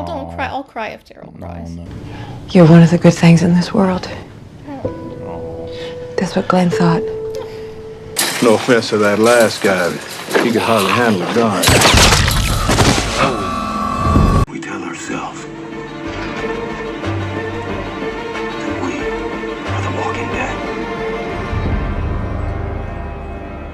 Daryl, don't cry. I'll cry if Daryl cries. No. You're one of the good things in this world. That's what Glenn thought. No offense to that last guy. He could hardly handle a gun. We tell ourselves that we are the Walking Dead.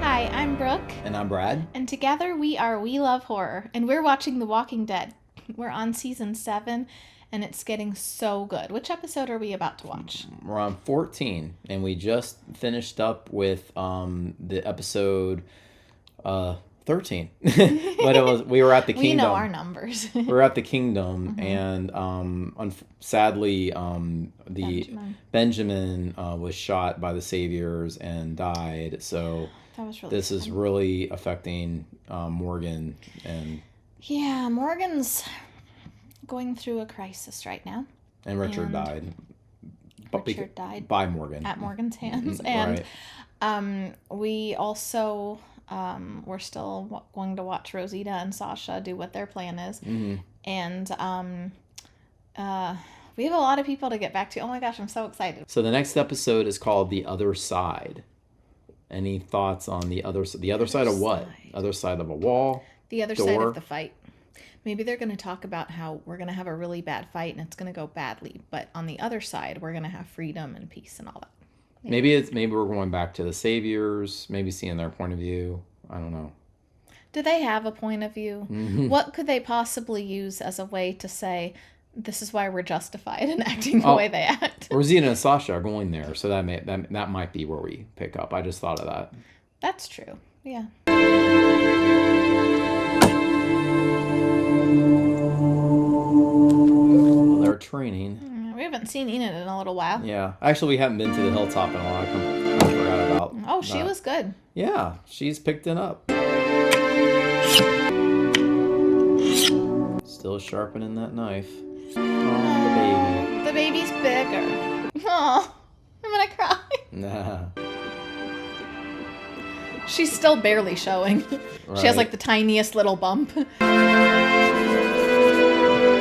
Hi, I'm Brooke. And I'm Brad. And together we love horror. And we're watching The Walking Dead. We're on season 7. And it's getting so good. Which episode are we about to watch? We're on 14, and we just finished up with the episode 13. But we were at the kingdom. We know our numbers. We were at the kingdom, and sadly, Benjamin was shot by the Saviors and died. So that was really this is really affecting Morgan and. Yeah, Morgan's going through a crisis right now. And Richard died. Richard died by Morgan. At Morgan's hands. And we also, we're still going to watch Rosita and Sasha do what their plan is. Mm-hmm. And we have a lot of people to get back to. Oh my gosh, I'm so excited. So the next episode is called The Other Side. Any thoughts on the other side of what? Other side of a wall? The other side of the fight. Maybe they're going to talk about how we're going to have a really bad fight and it's going to go badly. But on the other side, we're going to have freedom and peace and all that. Maybe we're going back to the Saviors, maybe seeing their point of view. I don't know. Do they have a point of view? Mm-hmm. What could they possibly use as a way to say, this is why we're justified in acting the way they act? Rosita and Sasha are going there, so that might be where we pick up. I just thought of that. That's true. Yeah. They're training. We haven't seen Enid in a little while. Yeah. Actually, we haven't been to the hilltop in a while. I forgot about Oh, she was good. Yeah, she's picked it up. Still sharpening that knife. Oh, the baby. The baby's bigger. Oh, I'm gonna cry. Nah. She's still barely showing. Right. She has like the tiniest little bump.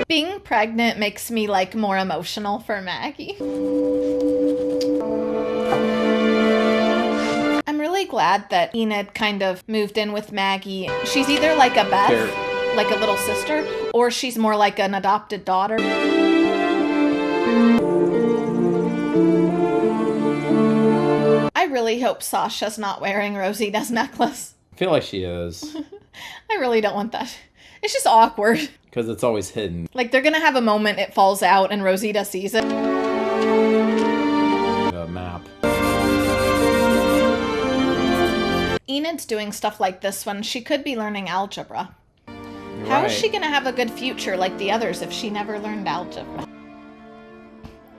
Being pregnant makes me like more emotional for Maggie. I'm really glad that Enid kind of moved in with Maggie. She's either like a Beth, like a little sister, or she's more like an adopted daughter. I really hope Sasha's not wearing Rosita's necklace. I feel like she is. I really don't want that. It's just awkward. Because it's always hidden. Like, they're gonna have a moment, it falls out, and Rosita sees it. A map. Enid's doing stuff like this when she could be learning algebra. Right. How is she gonna have a good future like the others if she never learned algebra?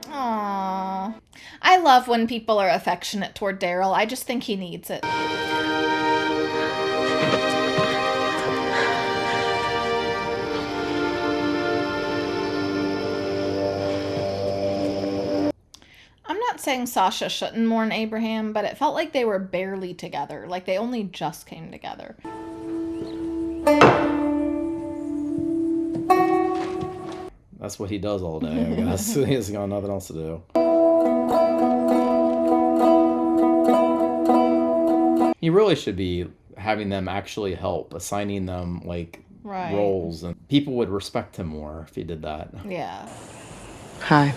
Aww. I love when people are affectionate toward Daryl. I just think he needs it. I'm not saying Sasha shouldn't mourn Abraham, but it felt like they were barely together. Like they only just came together. That's what he does all day, I guess. He has got nothing else to do. He really should be having them actually help, assigning them like roles, and people would respect him more if he did that. Yeah. Hi.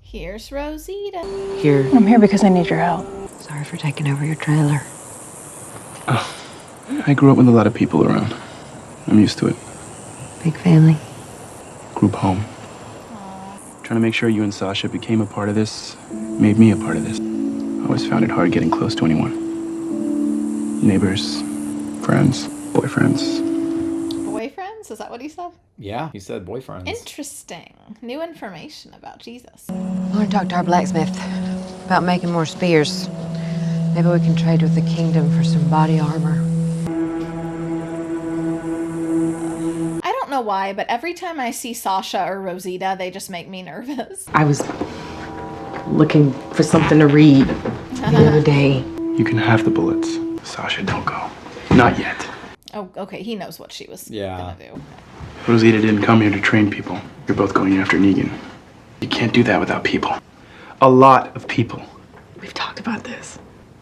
Here's Rosita. Here. I'm here because I need your help. Sorry for taking over your trailer. Oh, I grew up with a lot of people around. I'm used to it. Big family. Group home. Aww. Trying to make sure you and Sasha became a part of this made me a part of this. I always found it hard getting close to anyone. Neighbors, friends, boyfriends. Boyfriends? Is that what he said? Yeah, he said boyfriends. Interesting. New information about Jesus. I want to talk to our blacksmith about making more spears. Maybe we can trade with the kingdom for some body armor. I don't know why, but every time I see Sasha or Rosita, they just make me nervous. I was looking for something to read the other day. You can have the bullets. Sasha, don't go. Not yet. Oh, okay. He knows what she was gonna do. Rosita didn't come here to train people. You're both going after Negan. You can't do that without people. A lot of people. We've talked about this,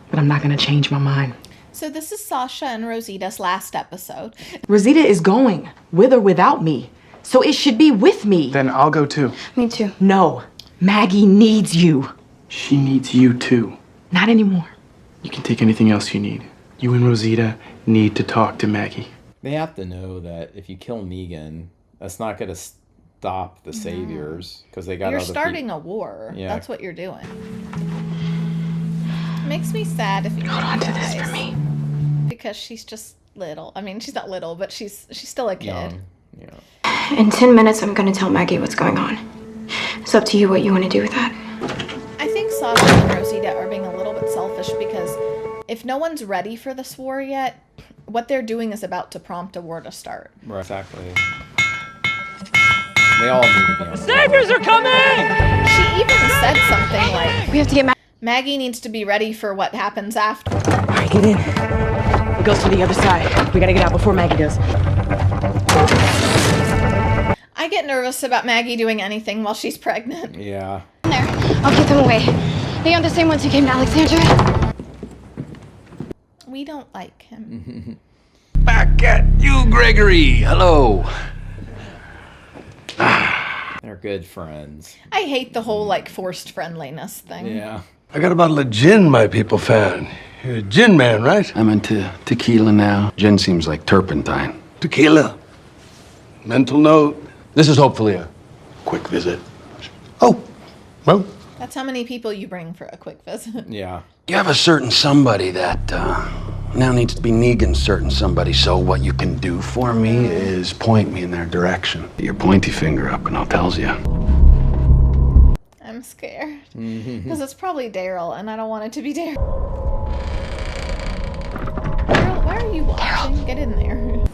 but I'm not gonna change my mind. So this is Sasha and Rosita's last episode. Rosita is going, with or without me. So it should be with me. Then I'll go too. Me too. No, Maggie needs you. She needs you too. Not anymore. You can take anything else you need. You and Rosita need to talk to Maggie. They have to know that if you kill Negan, that's not going to stop the Saviors because they got You're other starting a war. Yeah. That's what you're doing. Makes me sad if you Hold on to this for me. because she's just little. I mean, she's not little, but she's still a kid. young. Yeah. In 10 minutes, I'm gonna tell Maggie what's going on. It's up to you what you want to do with that. I think Sasha and Rosita are being a little bit selfish because if no one's ready for this war yet, what they're doing is about to prompt a war to start. Right. Exactly. They all need to be on. Saviors are coming! She even said something like, We have to get Maggie needs to be ready for what happens after. All right, get in. It goes to the other side. We gotta get out before Maggie does. I get nervous about Maggie doing anything while she's pregnant. Yeah. there. I'll get them away. They aren't the same ones who came to Alexandria. We don't like him. Back at you, Gregory. Hello. They're good friends. I hate the whole like forced friendliness thing. Yeah. I got a bottle of gin my people found. You're a gin man, right? I'm into tequila now. Gin seems like turpentine. Tequila. Mental note. This is hopefully a quick visit. Oh, well, That's how many people you bring for a quick visit. Yeah. You have a certain somebody that now needs to be Negan's certain somebody. So what you can do for me is point me in their direction. Your pointy finger up and I'll tells you. I'm scared. Because it's probably Daryl, and I don't want it to be Daryl. Daryl, why are you watching? Get in there.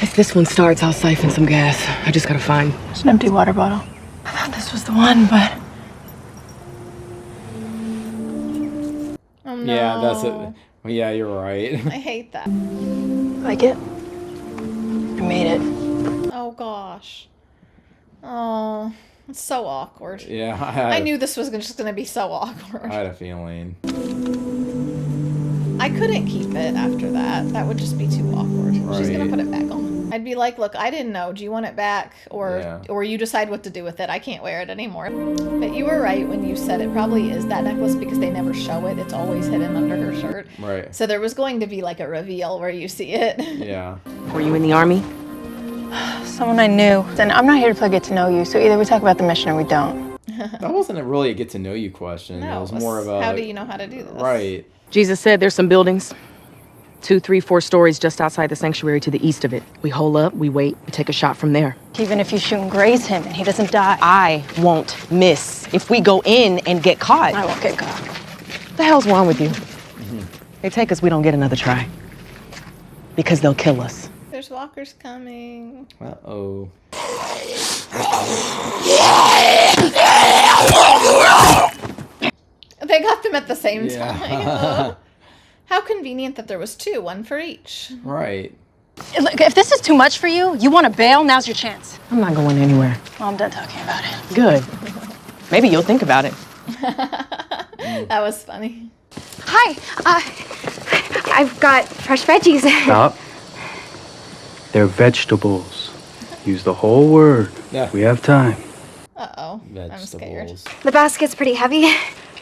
If this one starts, I'll siphon some gas. I just gotta find. It's an empty water bottle. I thought this was the one, but Oh no. Yeah, that's it. Well, yeah, you're right. I hate that. like it. I made it. Oh gosh. Oh, it's so awkward. Yeah. I knew this was just going to be so awkward. I had a feeling. I couldn't keep it after that. That would just be too awkward. She's going to Right. put it back on. I'd be like, look, I didn't know. Do you want it back? Or you decide what to do with it. I can't wear it anymore. But you were right when you said it probably is that necklace because they never show it. It's always hidden under her shirt. Right. So there was going to be like a reveal where you see it. Yeah. Were you in the army? Someone I knew. And I'm not here to play get to know you, so either we talk about the mission or we don't. That wasn't really a get to know you question. No, it was more of a how do you know how to do this? Right. Jesus said there's some buildings. 2, 3, 4 stories just outside the sanctuary to the east of it. We hole up, we wait, we take a shot from there. Even if you shoot and graze him and he doesn't die, I won't miss. If we go in and get caught, I won't get caught. what the hell's wrong with you? They take us, we don't get another try. Because they'll kill us. There's walkers coming. Uh-oh. They got them at the same Yeah. time. How convenient that there was 2, one for each. Right. Look, if this is too much for you, you want to bail, now's your chance. I'm not going anywhere. Well, I'm done talking about it. Good. Maybe you'll think about it. That was funny. Hi, I've got fresh veggies. Stop. They're vegetables. Use the whole word. Yeah. We have time. Uh-oh. I'm scared. Vegetables. The basket's pretty heavy.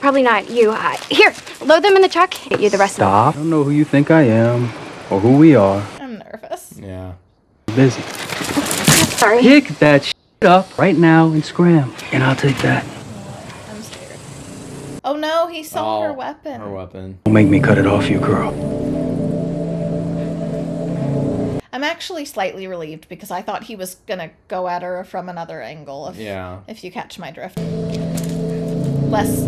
Probably not you. Here, load them in the truck. Get you the rest Stop. I don't know who you think I am or who we are. I'm nervous. Yeah. I'm busy. of them. Sorry. Pick that shit up right now and scram. And I'll take that. I'm scared. Oh no, he saw her weapon. Her weapon. Don't make me cut it off you, girl. I'm actually slightly relieved because I thought he was gonna go at her from another angle. If you catch my drift. Less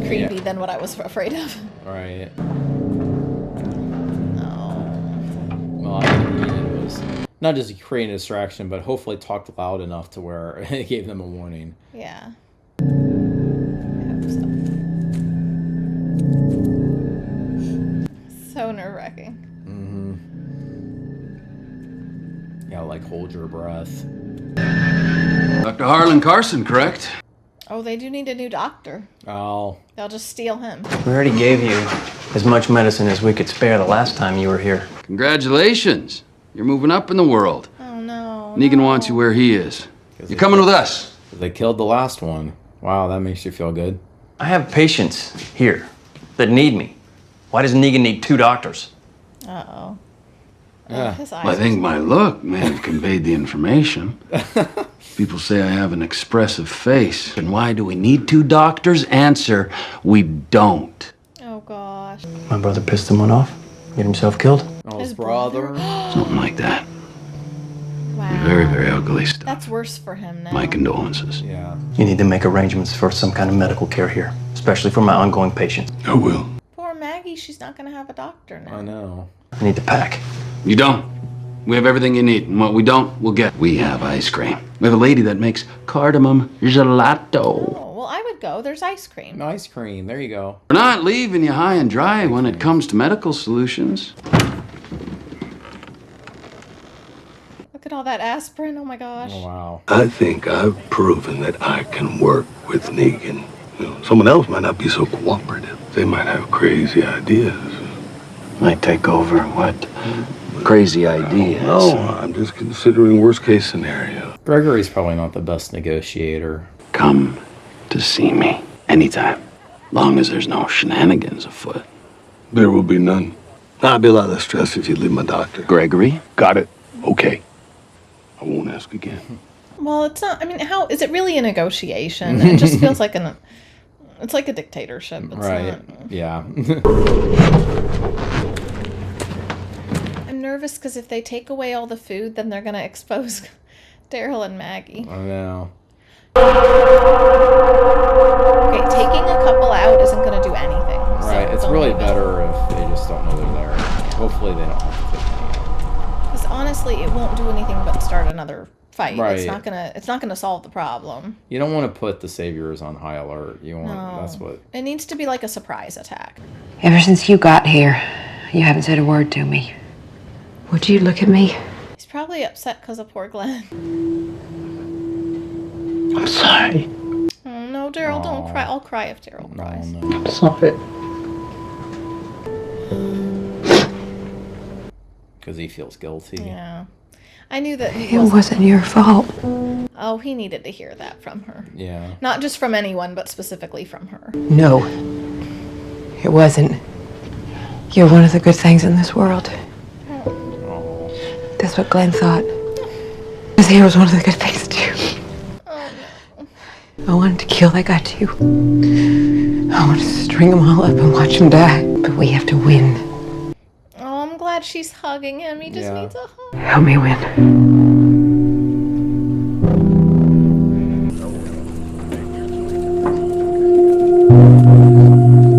creepy than what I was afraid of. Right. Oh. Well, I think it was not just creating a distraction, but hopefully talked loud enough to where it gave them a warning. Yeah. I hope so. So nerve-wracking. Yeah, like hold your breath. Dr. Harlan Carson, correct? Oh, they do need a new doctor. Oh. They'll just steal him. We already gave you as much medicine as we could spare the last time you were here. Congratulations. You're moving up in the world. Oh, no. Negan wants you where he is. You're coming with us. They killed the last one. Wow, that makes you feel good. I have patients here that need me. Why does Negan need 2 doctors? Uh-oh. Yeah. His Well, I think my look may have conveyed the information. People say I have an expressive face. And why do we need 2 doctors? Answer, we don't. Oh, gosh. My brother pissed someone off, get himself killed. Oh, his brother? Something like that. Wow. Very, very ugly stuff. That's worse for him now. My condolences. Yeah. You need to make arrangements for some kind of medical care here, especially for my ongoing patients. I will. Poor Maggie, she's not going to have a doctor now. I know. I need to pack. You don't. We have everything you need, and what we don't, we'll get. We have ice cream. We have a lady that makes cardamom gelato. Oh, well, I would go. There's ice cream. Ice cream. There you go. We're not leaving you high and dry when it comes to medical solutions. Look at all that aspirin. Oh, my gosh. Oh, wow. I think I've proven that I can work with Negan. You know, someone else might not be so cooperative. They might have crazy ideas. Might take over what? Crazy ideas. No, I'm just considering worst case scenario. Gregory's probably not the best negotiator. Come to see me anytime, long as there's no shenanigans afoot. There will be none. I'd be a lot less stressed if you leave my doctor. Gregory? Got it. Okay. I won't ask again. Well, it's not. I mean, how is it really a negotiation? It just feels like it's like a dictatorship. It's Right. not. Yeah. I'm nervous because if they take away all the food, then they're going to expose Daryl and Maggie. I know. Okay, taking a couple out isn't going to do anything. Right. It's really better if they just don't know they're there. Hopefully they don't have to take any out. Because honestly, it won't do anything but start another fight. Right. It's not gonna solve the problem. You don't want to put the saviors on high alert. You want No. that's what. It needs to be like a surprise attack. Ever since you got here, you haven't said a word to me. Would you look at me? He's probably upset because of poor Glenn. I'm sorry. Oh no, Daryl, don't cry. I'll cry if Daryl cries. No. I'm sorry. Because he feels guilty. Yeah. I knew that he It wasn't your fault. Oh, he needed to hear that from her. Yeah. Not just from anyone, but specifically from her. No. It wasn't. You're one of the good things in this world. Oh. That's what Glenn thought. His hair was one of the good things too. Oh no. I wanted to kill that guy too. I wanted to string them all up and watch them die. But we have to win. Oh, I'm glad she's hugging him. He just Yeah. needs a hug. Help me win.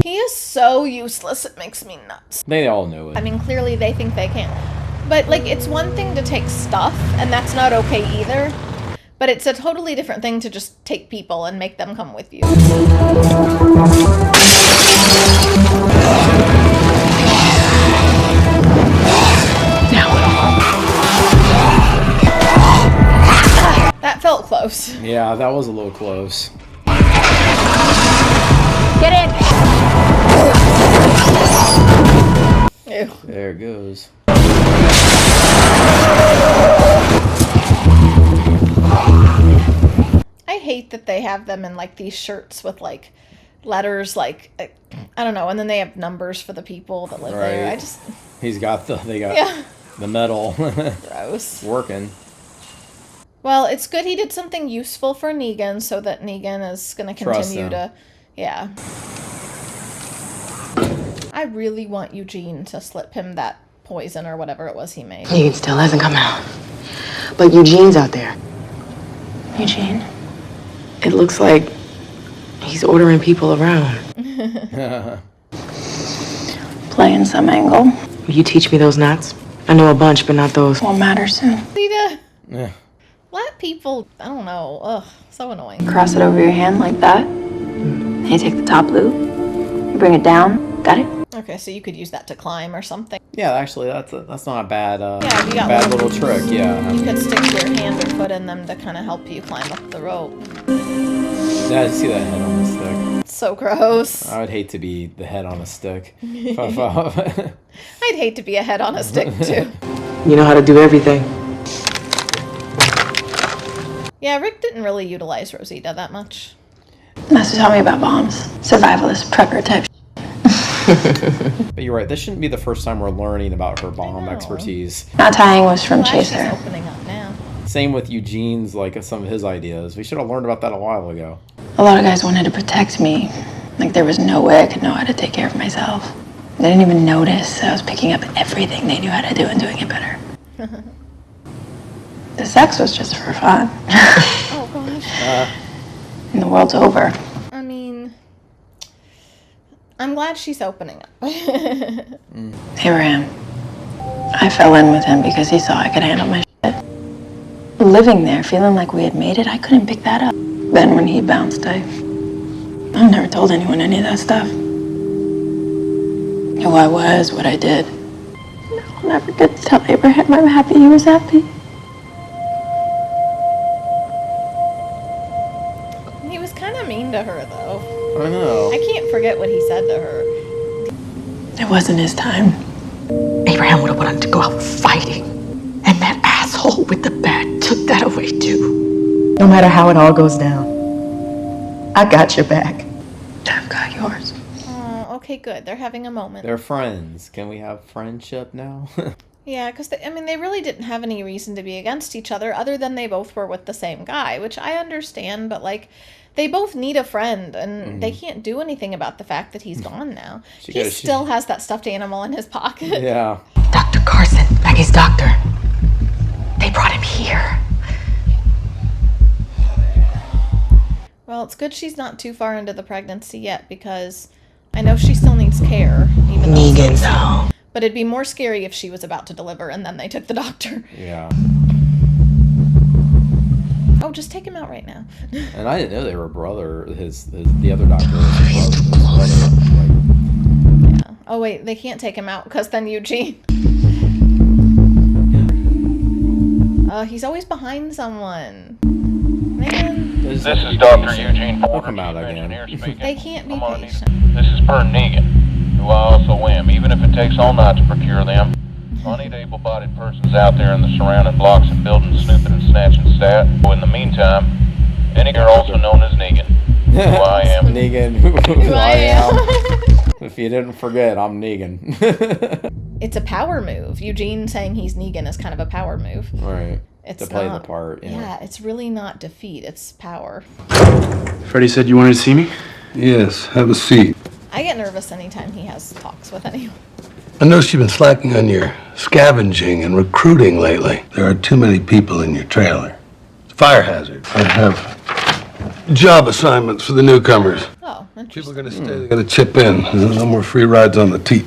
He is so useless, it makes me nuts. They all knew it. I mean, clearly they think they can. But, like, it's one thing to take stuff, and that's not okay either. But it's a totally different thing to just take people and make them come with you. That felt close. Yeah, that was a little close. Get in! Ew. There it goes. I hate that they have them in, like, these shirts with, like, letters, like, I don't know, and then they have numbers for the people that live there. I just... They got Yeah. the metal. Gross. Working. Well, it's good he did something useful for Negan so that Negan is going to continue to... Yeah. I really want Eugene to slip him that poison or whatever it was he made. Negan still hasn't come out. But Eugene's out there. Eugene? It looks like he's ordering people around. Playing some angle. Will you teach me those knots? I know a bunch, but not those. Won't matter soon. Rosita, Yeah. let people... I don't know. Ugh, so annoying. Cross it over your hand like that. And you take the top loop. You bring it down. Got it? Okay, so you could use that to climb or something. Yeah, actually, that's not a bad Yeah, you got bad little trick. Yeah. You could stick your hand or foot in them to kind of help you climb up the rope. Yeah, I see that head on the stick. It's so gross. I would hate to be the head on a stick. I'd hate to be a head on a stick too. You know how to do everything. Yeah, Rick didn't really utilize Rosita that much. Master taught me about bombs. Survivalist, prepper type. But you're right, this shouldn't be the first time we're learning about her bomb expertise. Not tying was from Chaser. She's opening up now. Same with Eugene's, like some of his ideas. We should have learned about that a while ago. A lot of guys wanted to protect me. Like there was no way I could know how to take care of myself. They didn't even notice I was picking up everything they knew how to do and doing it better. The sex was just for fun. Oh gosh. And the world's over. I mean, I'm glad she's opening up. Abraham. I fell in with him because he saw I could handle my shit. Living there, feeling like we had made it, I couldn't pick that up. Then when he bounced, I've never told anyone any of that stuff. Who I was, what I did. I'll never get to tell Abraham I'm happy he was happy. He was kind of mean to her, though. I know. I can't forget what he said to her. It wasn't his time. Abraham would have wanted to go out fighting. And that asshole with the bat took that away too. No matter how it all goes down, I got your back. I've got yours. Oh, okay, good. They're having a moment. They're friends. Can we have friendship now? Yeah, because, they really didn't have any reason to be against each other other than they both were with the same guy, which I understand, but, like, they both need a friend, and they can't do anything about the fact that he's gone now. He still has that stuffed animal in his pocket. Yeah. Dr. Carson, Maggie's doctor. They brought him here. Well, it's good she's not too far into the pregnancy yet, because I know she still needs care, even though Negan's home. But it'd be more scary if she was about to deliver and then they took the doctor. Yeah. Oh, just take him out right now. And I didn't know they were brother. The other doctor was his brother. Yeah. Oh wait, they can't take him out because then Eugene. He's always behind someone. Man. This is Dr. Eugene Ford, come out again. They can't be patient. This is Per Negan, who I also am, even if it takes all night to procure them. I need able-bodied persons out there in the surrounding blocks and buildings snooping and snatching stat. In the meantime, Negan, also known as Negan, who I am. Negan, who I am. If you didn't forget, I'm Negan. It's a power move. Eugene saying he's Negan is kind of a power move. Right. It's to play not, the part. Yeah, it's really not defeat. It's power. Freddie said you wanted to see me? Yes, have a seat. I get nervous anytime he has talks with anyone. I noticed you've been slacking on your scavenging and recruiting lately. There are too many people in your trailer. It's a fire hazard. I have job assignments for the newcomers. Oh, interesting. People are going to stay. They got to chip in. There's no more free rides on the teat.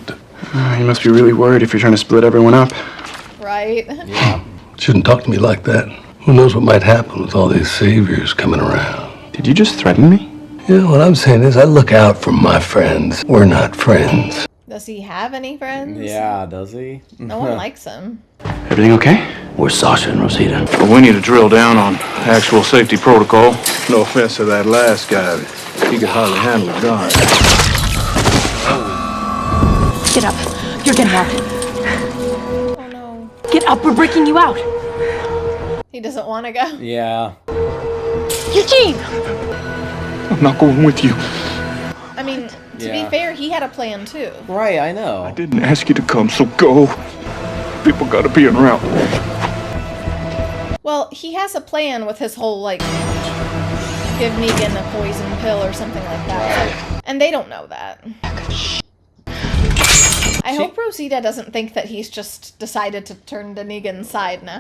You must be really worried if you're trying to split everyone up. Right. Yeah. Shouldn't talk to me like that. Who knows what might happen with all these saviors coming around. Did you just threaten me? Yeah, what I'm saying is I look out for my friends. We're not friends. Does he have any friends? Yeah, does he? No one likes him. Everything okay? Where's Sasha and Rosita? Well, we need to drill down on actual safety protocol. No offense to that last guy. He could hardly handle a gun. Get up. You're getting out. Oh no. Get up. We're breaking you out. He doesn't want to go. Yeah. Eugene! I'm not going with you. I mean, to be fair, he had a plan too. Right, I know. I didn't ask you to come, so go. People gotta be en route. Well, he has a plan with his whole, like, give Negan a poison pill or something like that. Right. And they don't know that. I hope Rosita doesn't think that he's just decided to turn to Negan's side now.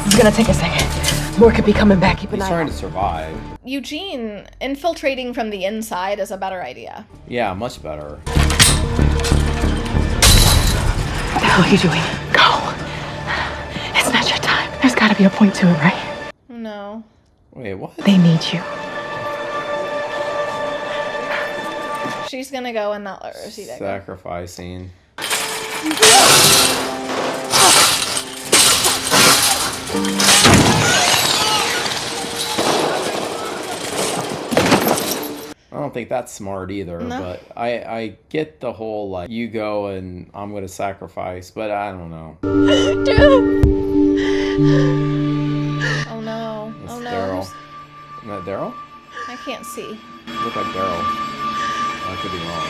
It's gonna take a second. More could be coming back. Keep an eye He's trying out. to survive. Eugene, infiltrating from the inside is a better idea. Yeah, much better. What the hell are you doing? Go. It's not your time. There's gotta be a point to it, right? No. Wait, what? They need you. she's gonna go and not let Rosita go. Sacrificing. I don't think that's smart either, but I get the whole, like, you go and I'm going to sacrifice, but I don't know. Oh no. It's oh no. Daryl. Isn't that Daryl? I can't see. It looked like Daryl. I could be wrong,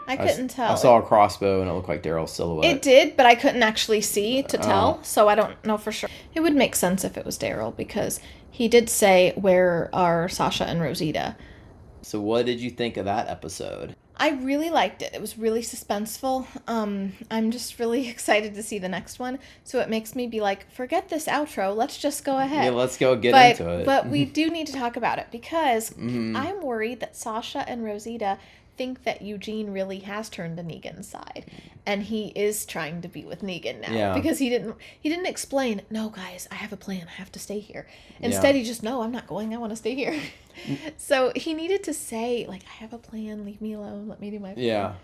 I couldn't tell. I saw a crossbow and it looked like Daryl's silhouette. It did, but I couldn't actually see to tell, so I don't know for sure. It would make sense if it was Daryl, because he did say, where are Sasha and Rosita? So what did you think of that episode? I really liked it. It was really suspenseful. I'm just really excited to see the next one. So it makes me be like, forget this outro. Let's just go ahead. Yeah, let's go get into it. But we do need to talk about it, because I'm worried that Sasha and Rosita think that Eugene really has turned to Negan's side, and he is trying to be with Negan now. Yeah. Because he didn't explain, no guys, I have a plan, I have to stay here. Instead he just, no, I'm not going, I want to stay here. So he needed to say, like, I have a plan, leave me alone, let me do my plan. Yeah.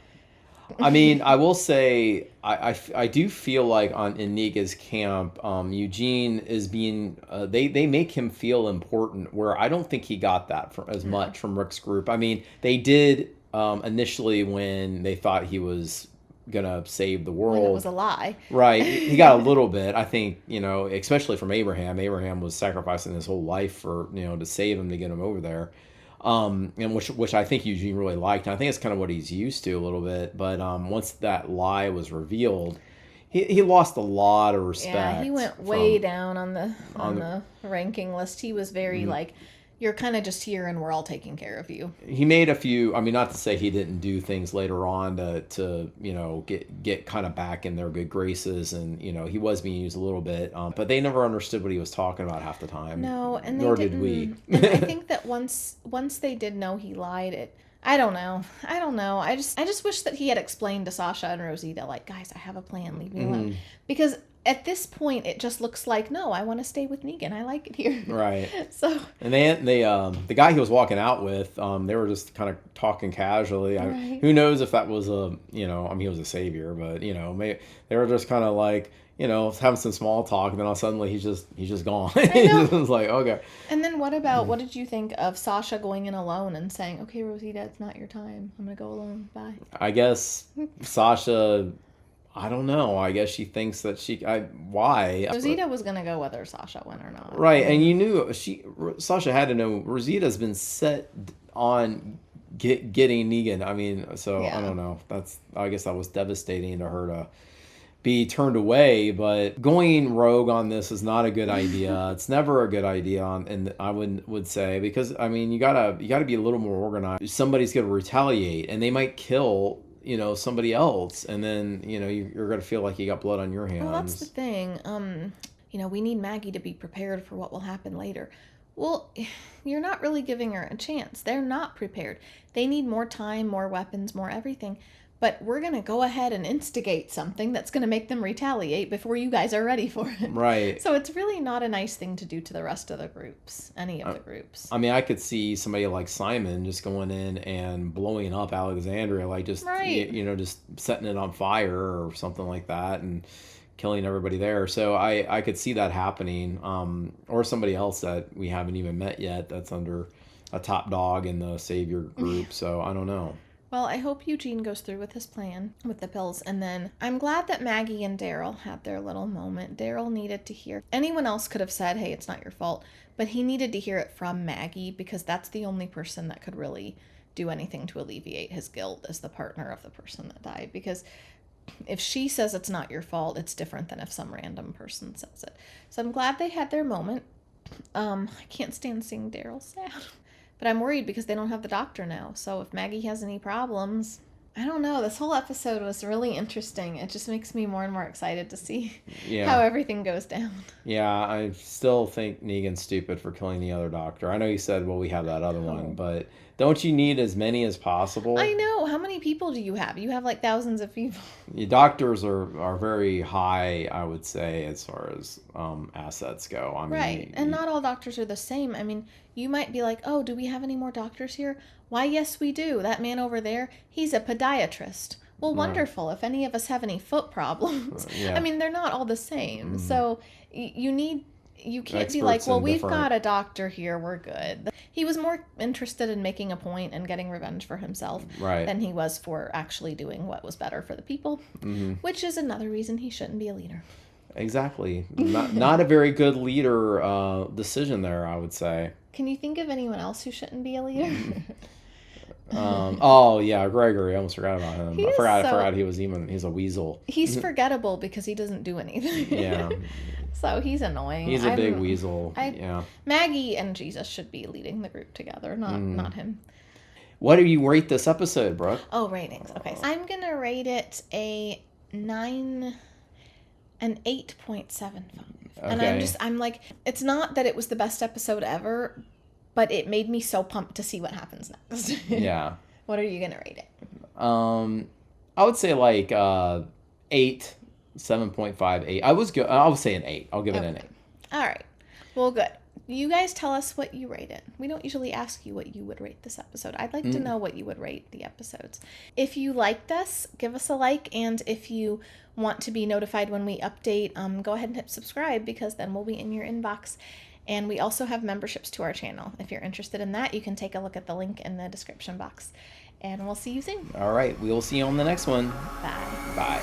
I mean, I will say, I do feel like in Nega's camp, Eugene is being, they make him feel important, where I don't think he got that as much from Rick's group. I mean, they did initially when they thought he was gonna save the world. When it was a lie. Right. He got a little bit, I think, especially from Abraham. Abraham was sacrificing his whole life for, to save him, to get him over there. And which I think Eugene really liked. And I think it's kind of what he's used to a little bit. But once that lie was revealed, he lost a lot of respect. Yeah, he went way down on the ranking list. He was very like, you're kind of just here and we're all taking care of you. He made a few, I mean, not to say he didn't do things later on to get kind of back in their good graces, and, he was being used a little bit, but they never understood what he was talking about half the time. No, and nor did we. And I think that once they did know he lied, I don't know. I just wish that he had explained to Sasha and Rosita, like, guys, I have a plan, leave me alone. Because at this point, it just looks like, no, I want to stay with Negan. I like it here. Right. So. And they the guy he was walking out with, they were just kind of talking casually. Right. Who knows if that was he was a savior, but they were just kind of like, having some small talk, and then all suddenly he's just gone. It was like, okay. And then what did you think of Sasha going in alone and saying, okay, Rosita, it's not your time. I'm going to go alone. Bye. I guess Sasha, I don't know. I guess she thinks that why? Rosita was going to go whether Sasha went or not. Right. And you knew Sasha had to know Rosita's been set on getting Negan. I mean, so I don't know. I guess that was devastating to her to be turned away, but going rogue on this is not a good idea. It's never a good idea, and I would say, because I mean, you gotta be a little more organized. Somebody's gonna retaliate, and they might kill somebody else, and then you're gonna feel like you got blood on your hands. Well, that's the thing. We need Maggie to be prepared for what will happen later. Well, you're not really giving her a chance. They're not prepared. They need more time, more weapons, more everything. But we're going to go ahead and instigate something that's going to make them retaliate before you guys are ready for it. Right. So it's really not a nice thing to do to the rest of the groups, any of the groups. I mean, I could see somebody like Simon just going in and blowing up Alexandria, like just, just setting it on fire or something like that and killing everybody there. So I could see that happening. Or somebody else that we haven't even met yet that's under a top dog in the Savior group. So I don't know. Well, I hope Eugene goes through with his plan with the pills. And then I'm glad that Maggie and Daryl had their little moment. Daryl needed to hear. Anyone else could have said, hey, it's not your fault. But he needed to hear it from Maggie, because that's the only person that could really do anything to alleviate his guilt as the partner of the person that died. Because if she says it's not your fault, it's different than if some random person says it. So I'm glad they had their moment. I can't stand seeing Daryl sad. But I'm worried because they don't have the doctor now. So if Maggie has any problems, I don't know. This whole episode was really interesting. It just makes me more and more excited to see how everything goes down. Yeah, I still think Negan's stupid for killing the other doctor. I know you said, well, we have that other one, but Don't you need as many as possible? I know. How many people do you have? You have like thousands of people. Your doctors are very high, I would say, as far as assets go. I mean, right. And not all doctors are the same. I mean, you might be like, oh, do we have any more doctors here? Why, yes, we do. That man over there, he's a podiatrist. Well, wonderful. If any of us have any foot problems. Yeah. I mean, they're not all the same. So you can't experts be like, well, we've got a doctor here, we're good. He was more interested in making a point and getting revenge for himself than he was for actually doing what was better for the people, which is another reason he shouldn't be a leader. Exactly. Not a very good leader decision there, I would say. Can you think of anyone else who shouldn't be a leader? Oh yeah, Gregory. I almost forgot about him. I forgot he's a weasel. He's forgettable because he doesn't do anything. Yeah. So he's annoying. He's a big weasel. Yeah. Maggie and Jesus should be leading the group together, not him. What do you rate this episode, Brooke? Oh, ratings. Okay, so I'm gonna rate it an 8.75. Okay. And I'm like, it's not that it was the best episode ever, but it made me so pumped to see what happens next. Yeah. What are you gonna rate it? I would say like 8. 7.58. I would say an 8. I'll give it an 8. All right. Well, good. You guys tell us what you rate it. We don't usually ask you what you would rate this episode. I'd like to know what you would rate the episodes. If you liked us, give us a like. And if you want to be notified when we update, go ahead and hit subscribe, because then we'll be in your inbox. And we also have memberships to our channel. If you're interested in that, you can take a look at the link in the description box. And we'll see you soon. All right. We will see you on the next one. Bye. Bye.